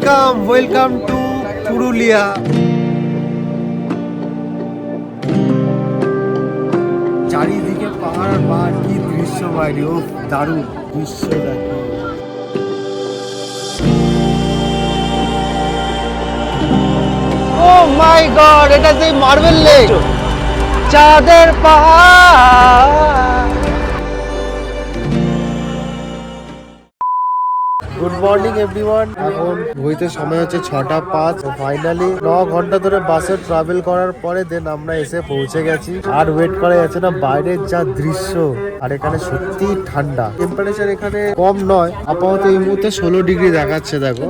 Welcome to Purulia. চারিদিকে পাহাড় আর পাহাড়, কি দৃশ্য বাইরে, ও দারুণ দৃশ্য দেখো। ও মাই গড, এটা সেই মার্বেল লেক, চাঁদের পাহাড়। Good morning everyone. এখন ঘুরতে সময় হচ্ছে 6:05। ফাইনালি 9 ঘন্টা ধরে বাসে ট্রাভেল করার পরে দেন আমরা এসে পৌঁছে গেছি। আর ওয়েট করা যাচ্ছে না, বাইরের যা দৃশ্য, আর এখানে সত্যি ঠান্ডা। টেম্পারেচার এখানে কম নয়, আপাতত এই মুহূর্তে 16 ডিগ্রি দেখাচ্ছে দেখো,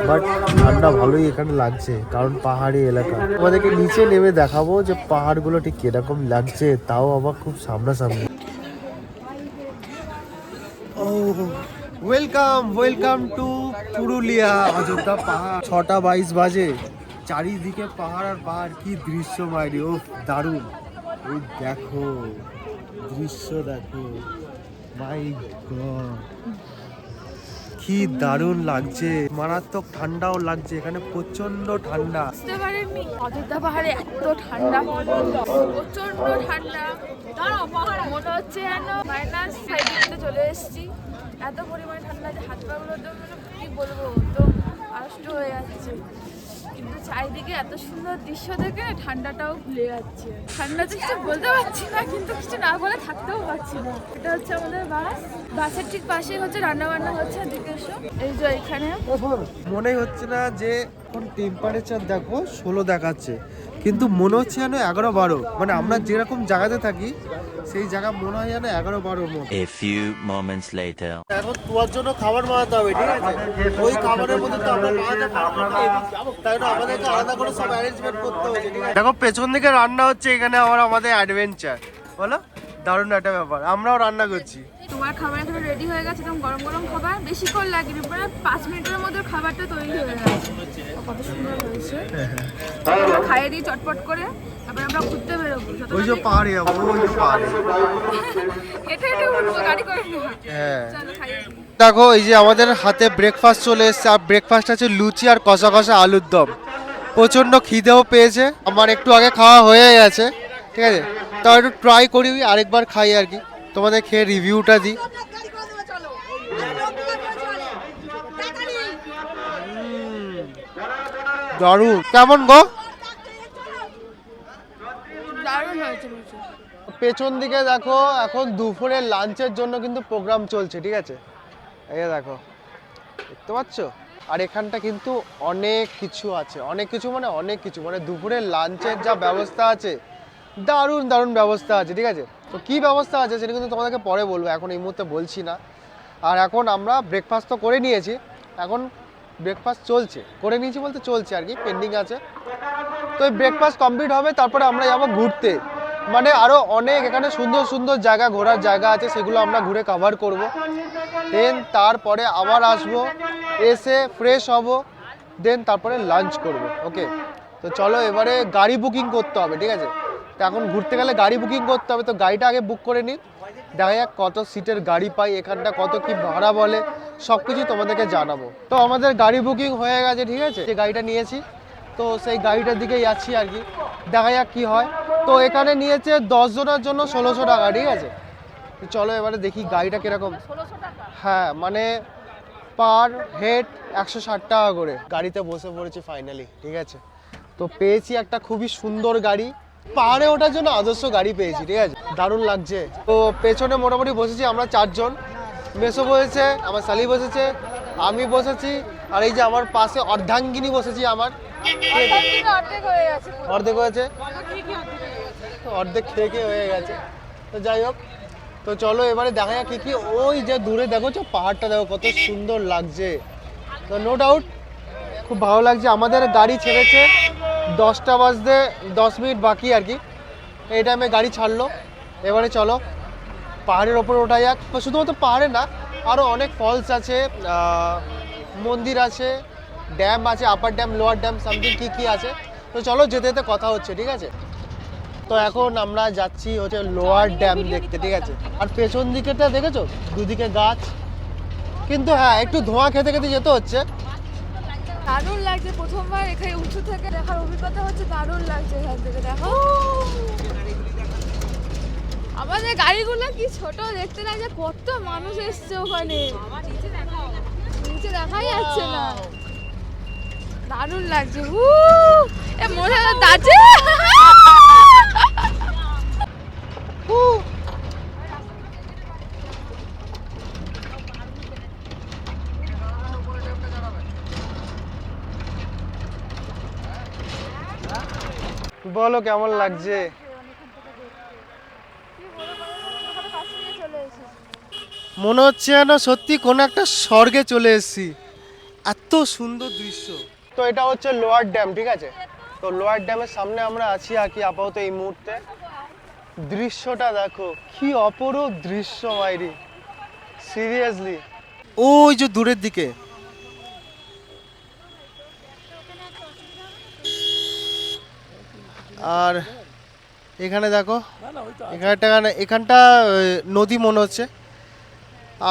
বাট ঠান্ডা ভালোই এখানে লাগছে, কারণ পাহাড়ি এলাকা। আমাদেরকে নিচে নেমে দেখাবো যে পাহাড়গুলো ঠিক কিরকম লাগছে, তাও আবার খুব সামনাসামনি। ওয়েলকাম টু পুরুলিয়া অযোধ্যা পাহাড়। 6:22 বাজে, চারিদিকে পাহাড় আর পাহাড়, কি দৃশ্য বাইরে, ও দারুণ। এই দেখো দৃশ্য দেখো, মাই গড কি দারুণ লাগছে, মারাত্মক ঠান্ডাও লাগছে, এখানে প্রচন্ড ঠান্ডা। অযোধ্যা পাহাড়ে এত ঠান্ডা, প্রচন্ড ঠান্ডা, মনে হচ্ছে যেন -5 চলে এসেছি। এত পরিমাণে ঠান্ডা যে হাত পা গুলো কি বলবো, তো আড়ষ্ট হয়ে যাচ্ছে। কিন্তু চারিদিকে এত সুন্দর দৃশ্য দেখে ঠান্ডাটাও ভুলে যাচ্ছে। ঠান্ডাতে কিছু বলতে পারছি না, কিন্তু কিছু না বলে থাকতেও পারছি না। এটা হচ্ছে আমাদের বাসের ঠিক পাশেই হচ্ছে রান্না বান্না হচ্ছে। দিকে এই যে এখানে মনেই হচ্ছে না যে এখন টেম্পারেচার দেখো 16 দেখাচ্ছে, কিন্তু মনে হচ্ছে যেন 11-12। মানে আমরা যেরকম জায়গাতে থাকি সেই জায়গা মনে হয় যেন 11-12 মতো। A few moments later. এখন তোমার জন্য খাবার বানাতে হবে, ঠিক আছে? ওই খাবারের মধ্যে তো আমরা বানাতে পারবো না, তাই না? আমাদেরকে আলাদা করে সব অ্যারেঞ্জমেন্ট করতে হচ্ছে, ঠিক আছে? দেখো পেছন দিকে রান্না হচ্ছে, এখানে আমাদের অ্যাডভেঞ্চার, বলো দারুণ একটা ব্যাপার। আমরাও রান্না করছি। তোমার খাবার এখানে রেডি হয়ে গেছে, একদম গরম গরম খাবার, বেশিক্ষণ লাগেনি, প্রায় 5 মিনিটের মধ্যে খাবারটা তৈরি হয়ে গেছে। কত সুন্দর হয়েছে, খাইয়ে দিই চটপট করে, তারপরে আমরা ঘুরতে বেরোবো। ওই যে পাহাড়ে যাবো, ওই যে পাহাড়ে এটা উঠবো গাড়ি করে। হ্যাঁ চলো খাইয়ে দিই। দেখো এই যে আমাদের হাতে ব্রেকফাস্ট চলে এসছে, আর ব্রেকফাস্ট আছে লুচি আর কষা কষা আলুর দম। প্রচণ্ড খিদেও পেয়েছে, আমার একটু আগে খাওয়া হয়ে গেছে, ঠিক আছে? তাও একটু ট্রাই করি, আরেকবার খাই আর কি, তোমাদের খেয়ে রিভিউটা দিই। দারুণ, কেমন গো? দারুণ হয়েছে। পেছন দিকে দেখো, এখন দুপুরের লাঞ্চের জন্য কিন্তু প্রোগ্রাম চলছে, ঠিক আছে? এই দেখো, দেখতে পাচ্ছ? আর এখানটা কিন্তু অনেক কিছু আছে, অনেক কিছু মানে দুপুরের লাঞ্চের যা ব্যবস্থা আছে, দারুণ দারুণ ব্যবস্থা আছে, ঠিক আছে? তো কী ব্যবস্থা আছে সেটা কিন্তু তোমাদেরকে পরে বলবো, এখন এই মুহূর্তে বলছি না। আর এখন আমরা ব্রেকফাস্ট তো করে নিয়েছি, এখন ব্রেকফাস্ট চলছে, করে নিয়েছি বলতে চলছে আর কি, পেন্ডিং আছে। তো এই ব্রেকফাস্ট কমপ্লিট হবে, তারপরে আমরা যাবো ঘুরতে। মানে আরও অনেক এখানে সুন্দর সুন্দর জায়গা, ঘোরার জায়গা আছে, সেগুলো আমরা ঘুরে কভার করব। দেন তারপরে আবার আসবো, এসে ফ্রেশ হব, দেন তারপরে লাঞ্চ করব। ওকে, তো চলো এবারে গাড়ি বুকিং করতে হবে, ঠিক আছে? তো এখন ঘুরতে গেলে গাড়ি বুকিং করতে হবে, তো গাড়িটা আগে বুক করে নিই, দেখা যাক কত সিটের গাড়ি পাই, এখানটা কত কি ভাড়া বলে, সব কিছু তোমাদেরকে জানাবো। তো আমাদের গাড়ি বুকিং হয়ে গেছে, ঠিক আছে? যে গাড়িটা নিয়েছি, তো সেই গাড়িটার দিকে যাচ্ছি আর কি, দেখা যাক কি হয়। তো এখানে নিয়েছে 10 জনের জন্য 1600 টাকা, ঠিক আছে? তো চলো এবারে দেখি গাড়িটা কিরকম। হ্যাঁ, মানে পার হেড 160 টাকা করে। গাড়িতে বসে পড়েছি ফাইনালি, ঠিক আছে? তো পেয়েছি একটা খুবই সুন্দর গাড়ি, পাহাড়ে ওঠার জন্য আদর্শ গাড়ি পেয়েছি, ঠিক আছে? দারুণ লাগছে। তো পেছনে মোটামুটি বসেছি আমরা 4 জন, মেসো বসেছে, আমার শালি বসেছে, আমি বসেছি, আর এই যে আমার পাশে অর্ধাঙ্গিনী বসেছি আমার। অর্ধেক হয়েছে, অর্ধেক খেয়ে হয়ে গেছে। তো যাই হোক, তো চলো এবারে দেখা যাক কি কি। ওই যে দূরে দেখো, পাহাড়টা দেখো কত সুন্দর লাগছে। তো নো ডাউট খুব ভালো লাগছে। আমাদের গাড়ি ছেড়েছে 10টা বাজতে 10 মিনিট বাকি আর কি, এই টাইমে গাড়ি ছাড়লো। এবারে চলো পাহাড়ের ওপর ওঠা যাক। শুধুমাত্র পাহাড়ে না, আরও অনেক ফলস আছে, মন্দির আছে, ড্যাম আছে, upper dam, lower dam, something কি আছে। তো চলো যেতে যেতে কথা হচ্ছে, ঠিক আছে? তো এখন আমরা যাচ্ছি হচ্ছে লোয়ার ড্যাম দেখতে, ঠিক আছে? আর পেছন দিকেটা দেখেছো, দুদিকে গাছ, কিন্তু হ্যাঁ একটু ধোঁয়া খেতে খেতে যেতে হচ্ছে। দারুণ লাগছে, প্রথমবার এখানে উঁচু থেকে দেখার অভিজ্ঞতা হচ্ছে, দারুণ লাগছে এখান থেকে দেখো। আমাদের গাড়িগুলো কি ছোট দেখতে লাগছে, কত মানুষ এসছে ওখানে, নিচে দেখাই যাচ্ছে না, দারুণ লাগছে। এ মনে হয় দাঁড়ছে। বলো কেমন লাগছে? মনে হচ্ছে যেন সত্যি কোনো একটা স্বর্গে চলে এসেছি, এত সুন্দর দৃশ্য। তো এটা হচ্ছে লোয়ার ড্যাম, ঠিক আছে? তো লোয়ার ড্যামের সামনে আমরা আছি আর কি আপাতত এই মুহূর্তে। দৃশ্যটা দেখো কি অপরূপ দৃশ্য মাইরি, সিরিয়াসলি। ওই যে দূরের দিকে আর এখানে দেখো, এখানটা নদী মনে হচ্ছে,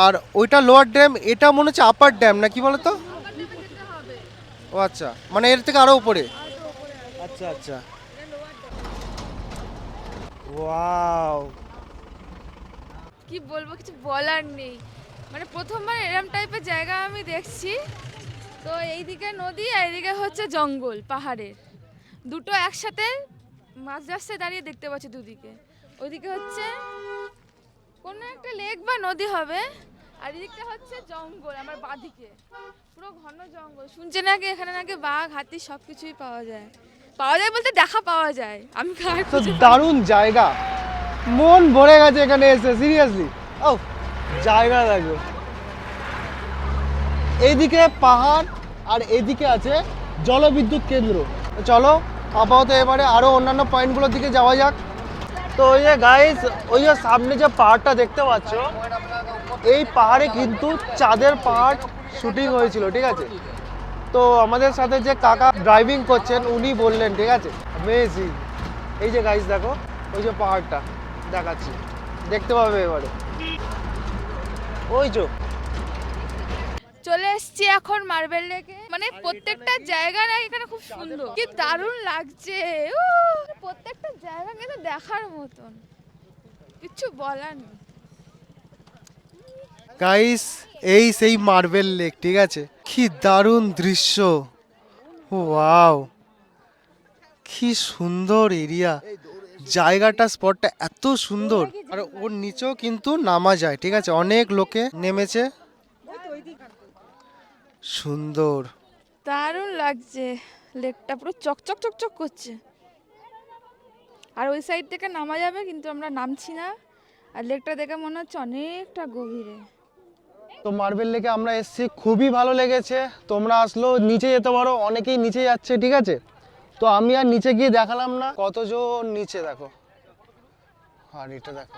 আর ওইটা লোয়ার ড্যাম, এটা মনে হচ্ছে আপার ড্যাম না কি বলতো? ও আচ্ছা, মানে এর থেকে আরো উপরে। আচ্ছা আচ্ছা, ওয়াও, কি বলবো, কিছু বলার নেই। মানে প্রথমবার এরম টাইপের জায়গা আমি দেখছি। তো এইদিকে নদী আর এইদিকে হচ্ছে জঙ্গল পাহাড়ের, দুটো একসাথে মাঝ রাস্তায় দাঁড়িয়ে দেখতে পাচ্ছি দুদিকে। ওইদিকে হচ্ছে কোনো একটা লেক বা নদী হবে, আর এদিকটা হচ্ছে জঙ্গল আমার বাঁদিকে, পুরো ঘন জঙ্গল। শুনছে নাকি এখানে নাকি বাঘ হাতি সব কিছুই পাওয়া যায়, পাওয়া যায় বলতে দেখা পাওয়া যায়। আমি তো দারুণ জায়গা, মন ভরে গেছে এখানে এসে, সিরিয়াসলি। ও জায়গা দেখো, এইদিকে পাহাড় আর এইদিকে আছে জলবিদ্যুৎ কেন্দ্র। চলো আপাতত এবারে আরো অন্যান্য পয়েন্টগুলোর দিকে যাওয়া যাক। তো ওই যে গাইস, ওই যে সামনে যে পাহাড়টা দেখতে পাচ্ছ, এই পাহাড়ে কিন্তু চাঁদের পাহাড় শুটিং হয়েছিল, ঠিক আছে? তো আমাদের সাথে যে কাকা ড্রাইভিং করছেন উনি বললেন, ঠিক আছে, অ্যামেজিং। এই যে গাইস দেখো, ওই যে পাহাড়টা দেখাচ্ছি, দেখতে পাবে এবারে, ওই যে। চলে এসেছি এখন মার্বেল লেকে। মানে প্রত্যেকটা জায়গা না এখানে খুব সুন্দর, কি দারুণ লাগছে। প্রত্যেকটা জায়গা কিন্তু দেখার মতন, কিছু বলার নেই। গাইস এই সেই মার্বেল লেক, ঠিক আছে? কি দারুণ দৃশ্য, ওয়াও, কি সুন্দর এরিয়া, জায়গাটা, স্পটটা এত সুন্দর। আর ওর নিচেও কিন্তু নামা যায়, ঠিক আছে? অনেক লোকে নেমেছে, সুন্দর, দারুণ লাগছে। লেকটা পুরো চকচক চকচক করছে, আর ওই সাইড থেকে নামা যাবে কিন্তু আমরা নামছি না। আর লেকটা দেখে মনে হচ্ছে অনেকটা গভীরে। তো মার্বেল লেকে আমরা এসেছি, খুবই ভালো লেগেছে। তোমরা আসলো নিচে যেতে পারো, অনেকেই নিচে যাচ্ছে, ঠিক আছে? তো আমি আর নিচে গিয়ে দেখালাম না কতজন নিচে, দেখো। আর এটা দেখো,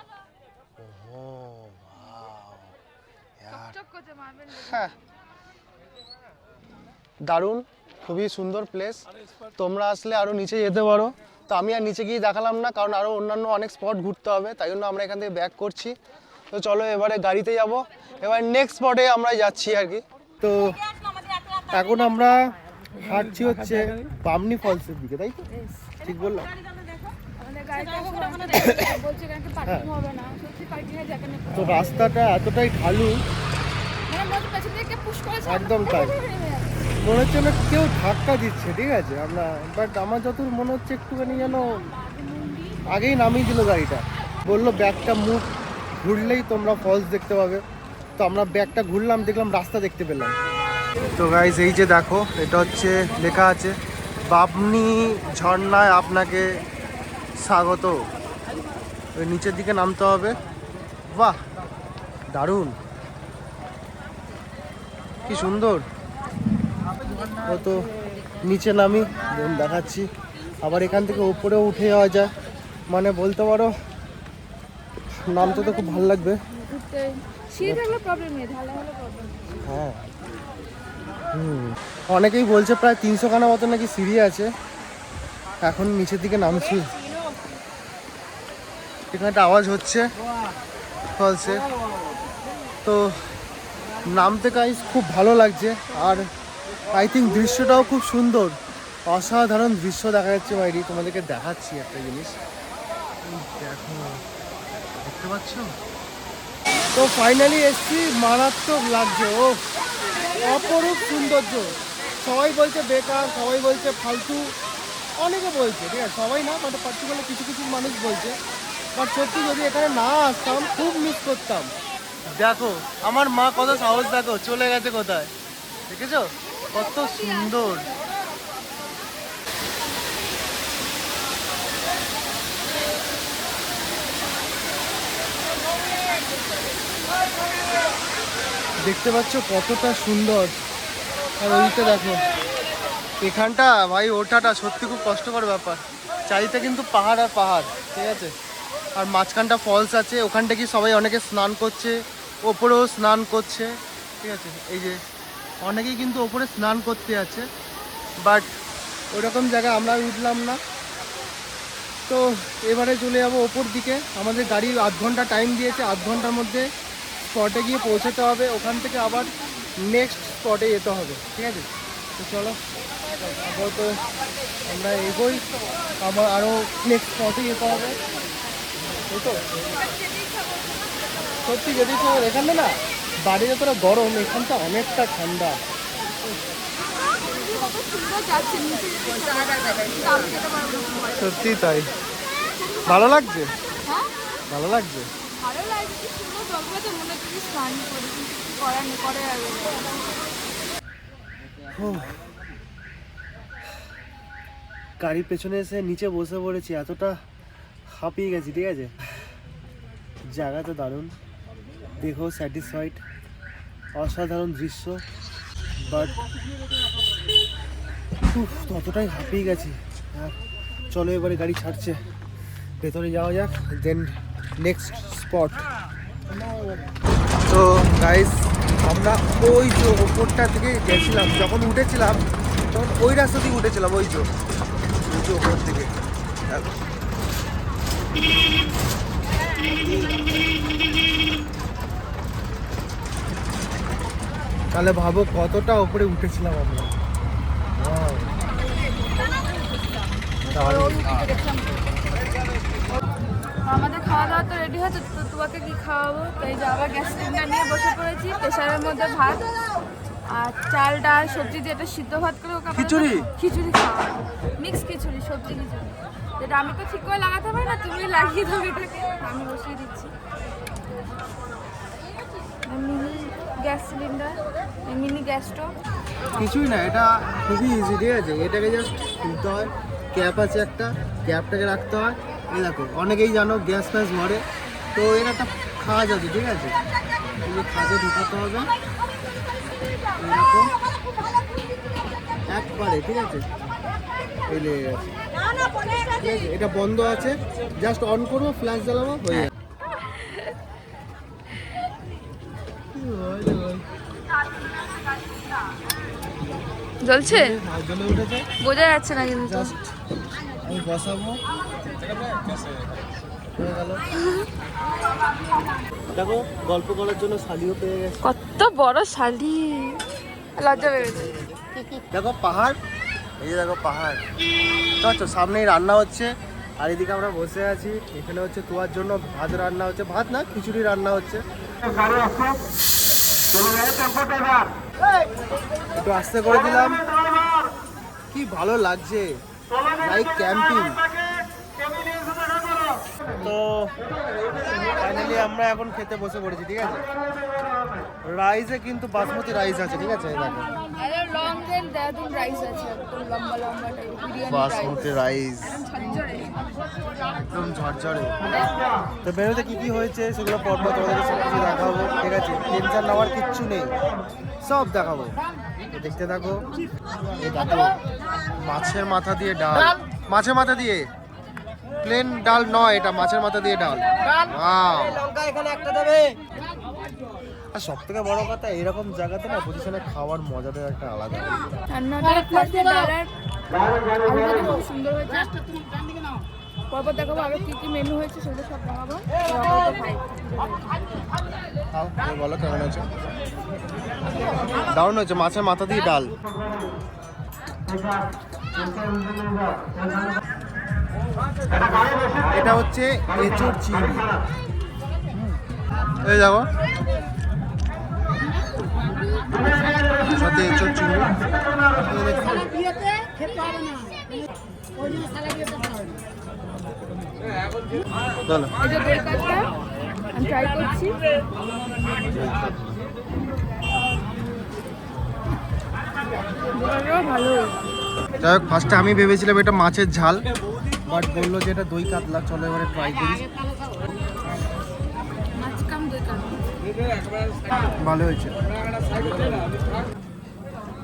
হ্যাঁ দারুণ, খুবই সুন্দর প্লেস। তোমরা আসলে আরো নিচে যেতে পারো। তো আমি আর নিচে গিয়ে দেখালাম না, কারণ আরো অন্যান্য অনেক স্পট ঘুরতে হবে, তাই জন্য আমরা এখান থেকে ব্যাক করছি। তো চলো এবারে গাড়িতে যাব, এবার নেক্সট স্পটে আমরা যাচ্ছি আর কি। তো এখন আমরা হাঁটছি হচ্ছে বামনি ফলসের দিকে, তাই তো? ঠিক বললাম? তো রাস্তাটা এতটাই ঢালু, একদম তাই, মনে হচ্ছে না কেউ ধাক্কা দিচ্ছে, ঠিক আছে? আমরা বাট আমার যতদূর মনে হচ্ছে একটুখানি যেন আগেই নামিয়ে দিল গাড়িটা, বললো ব্যাগটা মুখ ঘুরলেই তোমরা ফলস দেখতে পাবে। তো আমরা ব্যাগটা ঘুরলাম, দেখলাম রাস্তা দেখতে পেলাম। তো গাইস এই যে দেখো, এটা হচ্ছে লেখা আছে বামনি ঝর্ণায় আপনাকে স্বাগত। ওই নিচের দিকে নামতে হবে। বাহ দারুণ, কি সুন্দর। ও তো নিচে নামি দেখাচ্ছি, আবার এখান থেকে উপরেও উঠে যাওয়া যায়, মানে বলতে পারো নামতে তো খুব ভালো লাগবে। হ্যাঁ, অনেকেই বলছে প্রায় 300 খানা মতো নাকি সিঁড়ি আছে। এখন নিচের দিকে নামছি, এখানে একটা আওয়াজ হচ্ছে ফলসে। তো নামতে গাইস খুব ভালো লাগছে। আর আই থিঙ্ক দৃশ্যটাও খুব সুন্দর, অসাধারণ দৃশ্য দেখা যাচ্ছে বাইরে। তোমাদেরকে দেখাচ্ছি একটা জিনিস, দেখো, দেখতে পাচ্ছ? তো ফাইনালি এসছি, মারাত্মক লাগছে। ও অপরূপ সৌন্দর্য। সবাই বলছে বেকার, সবাই বলছে ফালতু, অনেকে বলছে, ঠিক আছে, সবাই না, বাট পার্টিকুলার কিছু কিছু মানুষ বলছে। বাট সত্যি যদি এখানে না আসতাম খুব মিস করতাম। দেখো আমার মা কত সাহস, দেখো চলে গেছে কোথায়, দেখেছো কত সুন্দর। দেখতে পাচ্ছ কতটা সুন্দর। আর ওইটা দেখো, এখানটা ভাই ওঠাটা সত্যি খুব কষ্টকর ব্যাপার। চারিতে কিন্তু পাহাড় আর পাহাড়, ঠিক আছে, আর মাঝখানটা ফলস আছে। ওখানটা কি সবাই অনেকে স্নান করছে, ওপরেও স্নান করছে, ঠিক আছে। এই যে অনেকেই কিন্তু ওপরে স্নান করতে আছে, বাট ওরকম জায়গায় আমরা উঠলাম না। তো এবারে চলে যাবো ওপর দিকে। আমাদের গাড়ি 8 ঘন্টা টাইম দিয়েছে, 8 ঘন্টার মধ্যে স্পটে গিয়ে পৌঁছাতে হবে। ওখান থেকে আবার নেক্সট স্পটে যেতে হবে, ঠিক আছে। তো চলো আপাতত আমরা এগোই, আবার আরও নেক্সট স্পটে যেতে হবে। এই তো সত্যি যদি তো এখানে না বাড়ি যতটা গরম, এখানটা অনেকটা ঠান্ডা। সত্যি তাই, ভালো লাগছে, ভালো লাগছে। ভালো লাগছে, সুন্দর জগতে মনে হচ্ছে যে স্নান করি, কিন্তু করার নেই, করে আর গাড়ির পেছনে এসে নিচে বসে পড়েছি, এতটা হাঁপিয়ে গেছি, ঠিক আছে। জায়গা তো দারুণ, দেখো স্যাটিসফাইড, অসাধারণ দৃশ্য, বাট ততটাই হাঁপিয়ে গেছি। আর চলো এবারে গাড়ি ছাড়ছে, ভেতরে যাওয়া যাক, দেন নেক্সট স্পট। তো গাইস আমরা ওই যে ওপরটা থেকে গেছিলাম, যখন উঠেছিলাম তখন ওই রাস্তা থেকে উঠেছিলাম, ওই যে ওপর থেকে। তাহলে ভাবো কতটা উপরে উঠেছিলাম আমরা। আমাদের খাওয়া দাওয়া তো রেডি হচ্ছে, তো তোমাকে কি খাওয়াবো? তো এই যে আবার গ্যাস সিলিন্ডার নিয়ে বসে পড়েছি, প্রেশারের মধ্যে ভাত আর চাল ডাল সবজি দিয়ে একটা সিদ্ধ ভাত করে ওকে খিচুড়ি খাওয়াবো, মিক্স খিচুড়ি, সবজি খিচুড়ি। যেটা আমি তো ঠিক করে লাগাতে পারি না, তুমি লাগিয়ে দাও এটাকে, আমি বসিয়ে দিচ্ছি। Mini gas cylinder, mini gas stove. কিছুই না, এটা খুবই ইজি, ঠিক আছে। এটাকে জাস্ট খুলতে হয়, ক্যাপ আছে একটা, ক্যাপটাকে রাখতে হয়। এই দেখো অনেকেই জানো গ্যাস ফ্যাস ভরে, তো এর একটা খাঁজ আছে, ঠিক আছে, এই যে খাঁজে ঢুকাতে হবে এরকম একবারে, ঠিক আছে। এই লেগে গেছে, ঠিক আছে। এটা বন্ধ আছে, জাস্ট অন করবো, ফ্ল্যাশ জ্বালাবো, হয়ে যাবে। জ্বলছে, জ্বলে উঠেছে, বোঝা যাচ্ছে না কিন্তু। জাস্ট আমি বসাবো, হয়ে গেল। দেখো গল্প করার জন্য শালিও পেয়ে গেছে। কত বড় শালি, লজ্জা পেয়েছে। দেখো পাহাড়, এই যে দেখো পাহাড়, বুঝতে সামনেই রান্না হচ্ছে, আর এদিকে আমরা বসে আছি। এখানে হচ্ছে তোমার জন্য ভাত রান্না হচ্ছে, ভাত না খিচুড়ি রান্না হচ্ছে। একটু আস্তে করে দিলাম, কি ভালো লাগছে, লাইক ক্যাম্পিং। তো ফাইনালি আমরা এখন খেতে বসে পড়েছি, ঠিক আছে। রাইসে কিন্তু বাসমতি রাইস আছে, ঠিক আছে, এই দেখো লং রেন দেরাদুন রাইস আছে, একদম লম্বা লম্বা টাইপ বিরিয়ানি বাসমতি রাইস, একদম ঝরঝরে। তো মেনুতে কি কি হয়েছে সেগুলো পরপর তোমাদেরকে সব কিছু দেখাবো, ঠিক আছে। টেনশন নেওয়ার কিচ্ছু নেই, সব দেখাবো, তো দেখতে থাকো। এই দেখো মাছের মাথা দিয়ে ডাল, মাছের মাথা দিয়ে, প্লেন ডাল নয়, এটা মাছের মাথা দিয়ে ডাল। ওয়াও, লঙ্কা এখানে একটা দেবে। আর সব থেকে বড় কথা, এরকম জায়গাতে না পজিশনে খাওয়ার মজাটা একটা আলাদা। রান্নাটা ফার্স্টে ডালের আলুটা খুব সুন্দর হয়েছে, পরপর দেখাবো আরো কি কি মেনু হয়েছে সেগুলো সব দেখাবো। তো আপাতত খাই। খাও, তুমি বলো কেমন হয়েছে। দারুণ হয়েছে, মাছের মাথা দিয়ে ডাল। এটা হচ্ছে এঁচোড় চিংড়ি। এই দেখো, সাথে এঁচোড় চিংড়ি। চলো, এই যে দই কাতলা আমি ট্রাই করছি। দইটাও ভালো হয়েছে। যাই হোক, ফার্স্টে আমি ভেবেছিলাম এটা মাছের ঝাল, বাট বললো যে এটা দই কাতলা। চলো এবারে ট্রাই করি। মাছ কাম দই কাতলা ভালো হয়েছে।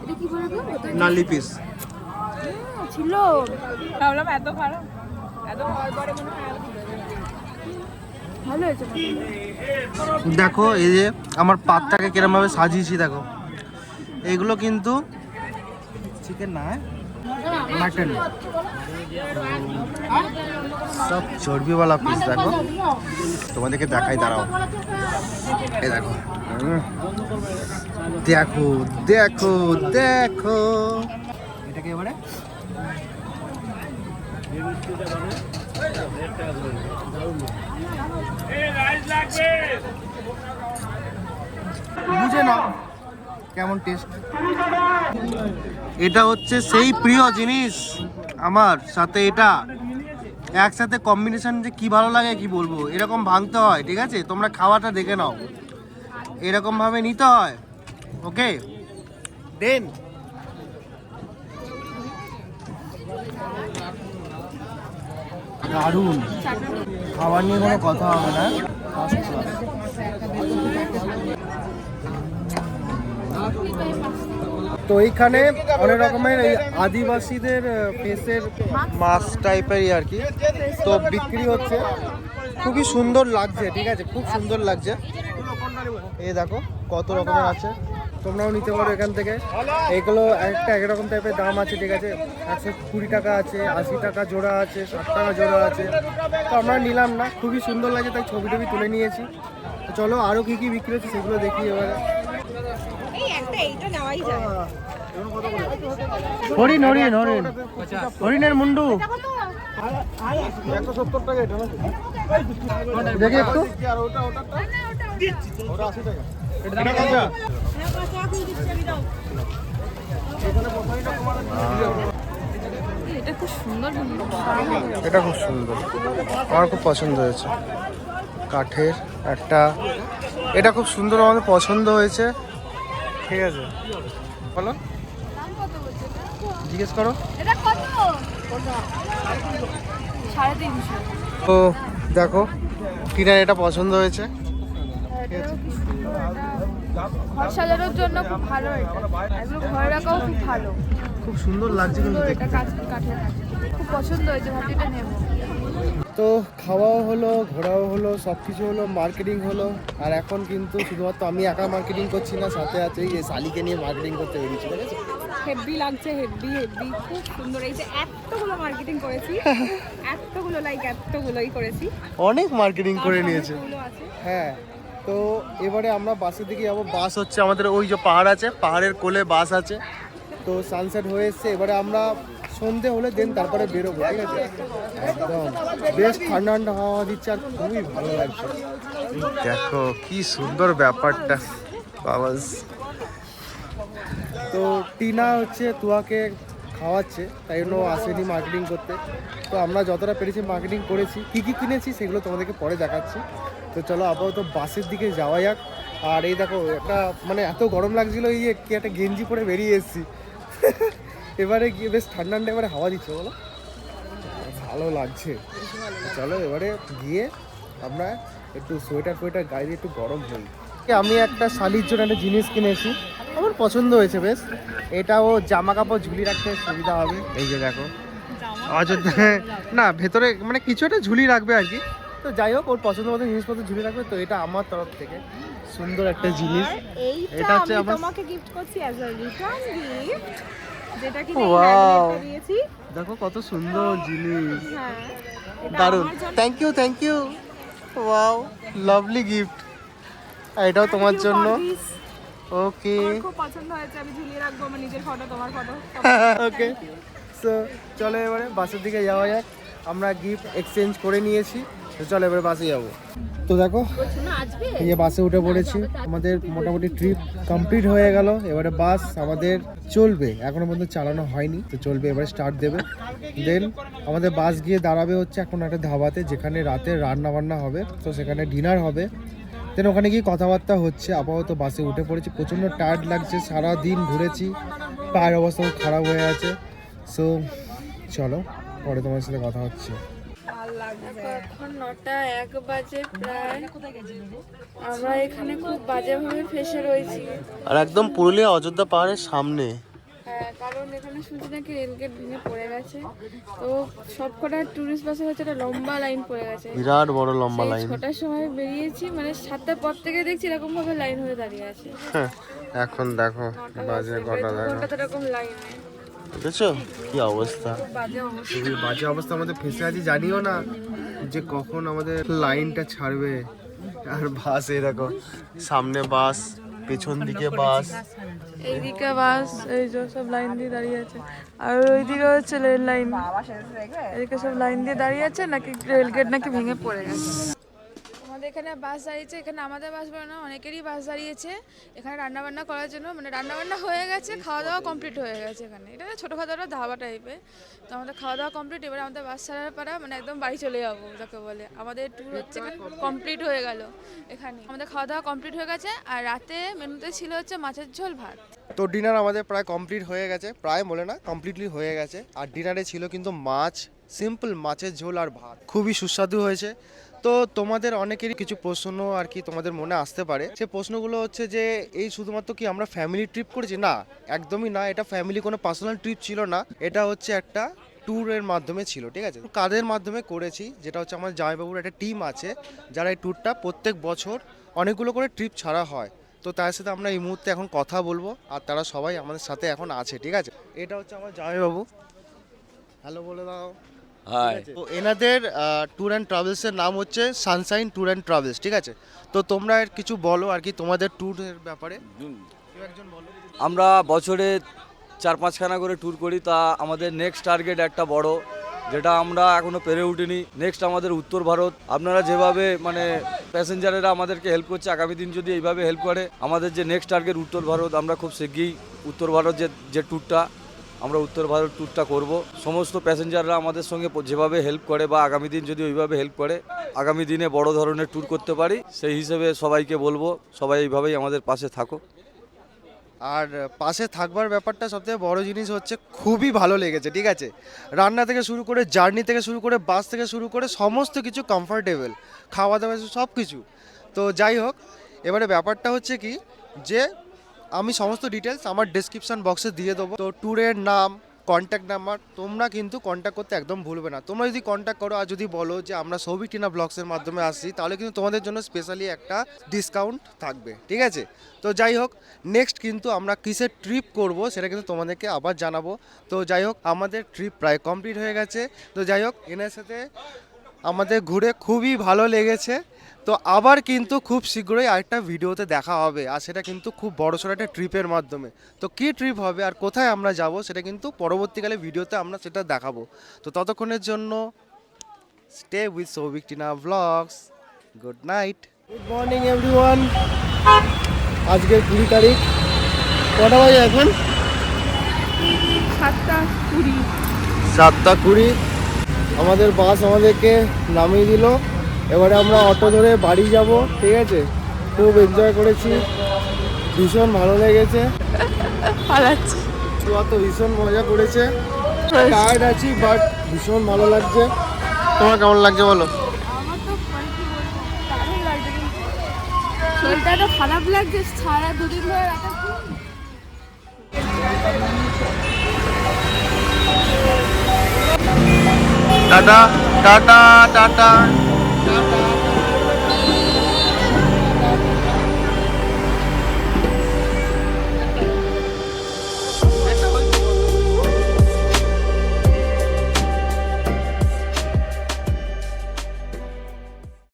এটা কি বলবো? নালি পিস। ছিল ভাবলাম এত খারাপ, এত খাওয়ার পরে মনে হয় ভালো হয়েছে। দেখো এই যে আমার পাতটাকে কিরম ভাবে সাজিয়েছি দেখো। এগুলো কিন্তু চিকেন না, মাটন, সব চর্বিওয়ালা পিস। দেখো তোমাদেরকে দেখাই, দাঁড়াও। এই দেখো, দেখো দেখো দেখো। এটাকে এবারে বুঝে নাও কেমন টেস্ট। এটা হচ্ছে সেই প্রিয় জিনিস আমার, সাথে এটা একসাথে কম্বিনেশন যে কি ভালো লাগে কি বলবো। এরকম ভাঙতে হয়, ঠিক আছে? তোমরা খাওয়াটা দেখে নাও, এরকম ভাবে নিতে হয়। ওকে দেন। দারুণ, খাবার নিয়ে কোনো কথা হবে না। তো এইখানে অনেক রকমের এই আদিবাসীদের ফেসের মাছ টাইপেরই আর কি তো বিক্রি হচ্ছে। খুবই সুন্দর লাগছে, ঠিক আছে? খুব সুন্দর লাগছে। এই দেখো কত রকমের আছে, তোমরাও নিতে পারো এখান থেকে। এইগুলো একটা একরকম টাইপের দাম আছে, ঠিক আছে? 120 টাকা আছে, 80 টাকা জোড়া আছে, 60 টাকা জোড়া আছে। তো আমরা নিলাম না, খুবই সুন্দর লাগে তাই ছবি টবি তুলে নিয়েছি। তো চলো আরও কী কী বিক্রি হচ্ছে সেগুলো দেখি এবারে। হরিণ হরিণ হরিণ, হরিণের মুন্ডু 170 টাকা। এটা দেখি একটু, ওটা 80 টাকা। এটা খুব সুন্দর, এটা খুব সুন্দর, আমার খুব পছন্দ হয়েছে। কাঠের একটা, এটা খুব সুন্দর, আমাদের পছন্দ হয়েছে। ঠিক আছে, বলো, জিজ্ঞেস করো। এটা কত? 350। তো দেখো টিনার এটা পছন্দ হয়েছে। ঘর সাজানোর জন্য খুব ভালো, এটা এগুলো ঘরে রাখাও খুব ভালো, খুব সুন্দর লাগছে কিন্তু এটা দেখতে। কাঠের খুব পছন্দ হয়েছে, ভাবছিটা নেব। তো খাওয়াও হলো, ঘোরাও হলো, সব কিছু হলো, মার্কেটিং হলো। আর এখন কিন্তু শুধুমাত্র আমি একা মার্কেটিং করছি না, সাথে আছে এই শালিকে নিয়ে মার্কেটিং করতে বেরিয়েছি, ঠিক আছে? হেভি লাগছে, হেভি হেভি, খুব সুন্দর। এই যে এতগুলো মার্কেটিং করেছি, এতগুলো এতগুলোই করেছি, অনেক মার্কেটিং করে নিয়েছে। এতগুলো আছে। হ্যাঁ, তো এবারে আমরা বাসের দিকে যাবো। বাস হচ্ছে আমাদের ওই যে পাহাড় আছে, পাহাড়ের কোলে বাস আছে। তো সানসেট হয়ে এসছে, এবারে আমরা সন্ধে হলে দেন তারপরে বেরোবো, ঠিক আছে? একদম বেশ ঠান্ডা ঠান্ডা হাওয়া দিচ্ছে আর খুবই ভালো লাগছে। দেখো কি সুন্দর ব্যাপারটা বাবা। তো টিনা হচ্ছে তুয়াকে খাওয়াচ্ছে, তাই জন্য আসেনি মার্কেটিং করতে। তো আমরা যতটা পেরেছি মার্কেটিং করেছি, কী কী কিনেছি সেগুলো তোমাদেরকে পরে দেখাচ্ছি। তো চলো আপাতত বাসের দিকে যাওয়া যাক। আর এই দেখো একটা মানে এত গরম লাগছিল, এই যে কি একটা গেঞ্জি পরে বেরিয়ে এসেছি। এবারে গিয়ে বেশ ঠান্ডা ঠান্ডা এবারে হাওয়া দিচ্ছে, বলো ভালো লাগছে। চলো এবারে গিয়ে আমরা একটু সোয়েটার ফোয়েটার গায়ে দিয়ে একটু গরম হই। আমি একটা শালির জন্য একটা জিনিস কিনেছি, আমার পছন্দ হয়েছে বেশ। এটাও জামা কাপড় ঝুলি রাখতে সুবিধা হবে। এই যে দেখো, না ভেতরে মানে কিছু একটা ঝুলি রাখবে আর কি। তো যাই হোক, ওর পছন্দ মতো জিনিসপত্র ঝুলি রাখবে। তো এটা আমার তরফ থেকে সুন্দর একটা জিনিস। এটা হচ্ছে আমি আমার, তোমাকে গিফট করছি অ্যাজ আ রিটার্ন গিফট, যেটা কি Wow! দিয়েছি। দেখো কত সুন্দর জিনিস। হ্যাঁ, দারুণ, আমার জন্য। Thank you wow, lovely gift. এটাও তোমার Thank you জন্য। for this. ওকে আমার খুব পছন্দ হয়েছে, আমি ঝুলিয়ে রাখবো আমার নিজের ফটো, তোমার ফটো। ওকে, সো চলো এবারে বাসের দিকে যাওয়া যাক। আমরা গিফট এক্সচেঞ্জ করে নিয়েছি, তো চলো এবারে বাসে যাবো। তো দেখো এই যে বাসে উঠে পড়েছি, আমাদের মোটামুটি ট্রিপ কমপ্লিট হয়ে গেল। এবারে বাস আমাদের চলবে, এখনো পর্যন্ত চালানো হয়নি, তো চলবে, এবারে স্টার্ট দেবে। দেন আমাদের বাস গিয়ে দাঁড়াবে হচ্ছে এখন একটা ধাবাতে, যেখানে রাতে রান্না বান্না হবে, তো সেখানে ডিনার হবে। দেন ওখানে গিয়ে কথাবার্তা হচ্ছে। আপাতত বাসে উঠে পড়েছি, প্রচণ্ড টায়ার্ড লাগছে, সারা দিন ঘুরেছি, পায়ের অবস্থা খুব খারাপ হয়ে আছে। সো চলো পরে তোমার সাথে কথা হচ্ছে। এখন 9:01 বাজে প্রায়। আমরা এখানে খুব বাজেভাবে ফেসে রয়েছি। আর একদম পুরুলিয়া অযোধ্যা পাহাড়ের সামনে। হ্যাঁ, কারণ এখানে শুনছি নাকি রেলগেট ভেঙে পড়ে গেছে, তো সবকটা টুরিস্ট বাসের হচ্ছে একটা লম্বা লাইন পড়ে গেছে। বিরাট বড় লম্বা সেই লাইন। 6টার সময় বেরিয়েছি, মানে 7টার পর থেকে দেখছি এরকম ভাবে লাইন হয়ে দাঁড়িয়ে আছে। এখন দেখো বাজে কটা, দেখো ঘন্টা তো এরকম লাইন, বুঝেছো কি অবস্থা, বাজে অবস্থা। খুবই বাজে অবস্থা। আমাদের ফেসে আছি, জানিও না যে কখন আমাদের লাইনটা ছাড়বে। আর বাস এই দেখো, সামনে বাস, পেছন দিকে বাস, এইদিকে বাস, এই যে সব লাইন দিয়ে দাঁড়িয়ে আছে, আর ওইদিকে হচ্ছে রেল লাইন, এদিকে সব লাইন দিয়ে দাঁড়িয়ে আছে, নাকি রেলগেট নাকি ভেঙে পড়ে গেছে। আমাদের এখানে বাস দাঁড়িয়েছে, এখানে আমাদের বাস বলে না, অনেকেরই বাস দাঁড়িয়েছে এখানে রান্নাবান্না করার জন্য। মানে রান্নাবান্না হয়ে গেছে, খাওয়া দাওয়া কমপ্লিট হয়ে গেছে এখানে। এটা ছোটোখাটো একটা ধাবা টাইপের। তো আমাদের খাওয়া দাওয়া কমপ্লিট, এবার আমাদের বাস ছাড়ার পাড়া, মানে একদম বাড়ি চলে যাবো যাকে বলে। আমাদের ট্যুর হচ্ছে কমপ্লিট হয়ে গেল এখানে, আমাদের খাওয়া দাওয়া কমপ্লিট হয়ে গেছে। আর রাতে মেনুতে ছিল হচ্ছে মাছের ঝোল ভাত। তো ডিনার আমাদের প্রায় কমপ্লিট হয়ে গেছে, প্রায় বলে না কমপ্লিটলি হয়ে গেছে। আর ডিনারে ছিল কিন্তু মাছ, সিম্পল মাছের ঝোল আর ভাত, খুবই সুস্বাদু হয়েছে। তো তোমাদের অনেকেরই কিছু প্রশ্ন আর কি তোমাদের মনে আসতে পারে। সে প্রশ্নগুলো হচ্ছে যে এই শুধুমাত্র কি আমরা ফ্যামিলি ট্রিপ করেছি? না, একদমই না, এটা ফ্যামিলি কোনো পার্সোনাল ট্রিপ ছিল না, এটা হচ্ছে একটা ট্যুরের মাধ্যমে ছিল, ঠিক আছে? কাদের মাধ্যমে করেছি, যেটা হচ্ছে আমার জামাইবাবুর একটা টিম আছে, যারা এই ট্যুরটা প্রত্যেক বছর অনেকগুলো করে ট্রিপ ছাড়া হয়। তো তার সাথে আমরা এই মুহূর্তে এখন কথা বলবো, আর তারা সবাই আমাদের সাথে এখন আছে, ঠিক আছে? এটা হচ্ছে আমার জামাইবাবু, হ্যালো বলে দাও। হাই। তো এনাদের ট্যুর অ্যান্ড ট্রাভেলসের নাম হচ্ছে সানশাইন ট্যুর অ্যান্ড ট্রাভেলস, ঠিক আছে? তো তোমরা এর কিছু বলো আর কি তোমাদের ট্যুরের ব্যাপারে, কেউ একজন বলো। আমরা বছরে 4-5খানা করে ট্যুর করি, তা আমাদের নেক্সট টার্গেট একটা বড়, যেটা আমরা এখনো পেরে উঠিনি। নেক্সট আমাদের উত্তর ভারত। আপনারা যেভাবে মানে প্যাসেঞ্জারেরা আমাদেরকে হেল্প করছে, আগামী দিন যদি এইভাবে হেল্প করে, আমাদের যে নেক্সট টার্গেট উত্তর ভারত, আমরা খুব শিগগিরই উত্তর ভারত যে ট্যুরটা, আমরা উত্তর ভারত ট্যুরটা করব। সমস্ত প্যাসেঞ্জাররা আমাদের সঙ্গে যেভাবে হেল্প করে, বা আগামী দিন যদি ওইভাবে হেল্প করে, আগামী দিনে বড় ধরনের ট্যুর করতে পারি। সেই হিসেবে সবাইকে বলবো, সবাই এইভাবেই আমাদের পাশে থাকো। আর পাশে থাকবার ব্যাপারটা সবথেকে বড় জিনিস হচ্ছে, খুবই ভালো লেগেছে, ঠিক আছে? রান্না থেকে শুরু করে, জার্নি থেকে শুরু করে, বাস থেকে শুরু করে, সমস্ত কিছু কমফোর্টেবল, খাওয়া দাওয়া সব কিছু। তো যাই হোক, এবারে ব্যাপারটা হচ্ছে কি, যে আমি সমস্ত ডিটেলস আমার ডেসক্রিপশন বক্সে দিয়ে দেবো। তো ট্যুরের নাম, কন্ট্যাক্ট নাম্বার, তোমরা কিন্তু কন্ট্যাক্ট করতে একদম ভুলবে না। তোমরা যদি কন্ট্যাক্ট করো আর যদি বলো যে আমরা সৌভিক টিনা ব্লগসের মাধ্যমে আসছি, তাহলে কিন্তু তোমাদের জন্য স্পেশালি একটা ডিসকাউন্ট থাকবে, ঠিক আছে? তো যাই হোক, নেক্সট কিন্তু আমরা কিসের ট্রিপ করব সেটা কিন্তু তোমাদেরকে আবার জানাবো। তো যাই হোক, আমাদের ট্রিপ প্রায় কমপ্লিট হয়ে গেছে। তো যাই হোক, এনার সাথে আমাদের ঘুরে খুবই ভালো লেগেছে। তো আবার কিন্তু খুব শীঘ্রই আরেকটা ভিডিওতে দেখা হবে, আর সেটা কিন্তু খুব বড়সড় একটা ট্রিপের মাধ্যমে। তো কী ট্রিপ হবে আর কোথায় আমরা যাব সেটা কিন্তু পরবর্তীকালে ভিডিওতে আমরা সেটা দেখাবো। তো ততক্ষণের জন্য stay with Souvik Tina blogs. Good night, good morning everyone. আজকের 20 তারিখ, কটা বাজে এখন? 7:20। 7:20। আমাদের বাস আমাদেরকে নামিয়ে দিল, এবারে আমরা অটো ধরে বাড়ি যাব, ঠিক আছে? খুব এনজয় করেছি, ভীষণ ভালো লেগেছে, পালাচ্ছি। তো ভীষণ মজা করেছে, টায়ার্ড আছি বাট ভীষণ ভালো লাগছে। তোমার কেমন লাগছে বলো? আমার তো মানে কি বলবো, দারুণ লাগছে, কিন্তু শরীরটা তো খারাপ লাগছে, সারা দুদিন ধরে রাতে ঘুম। Tata tata tata tata.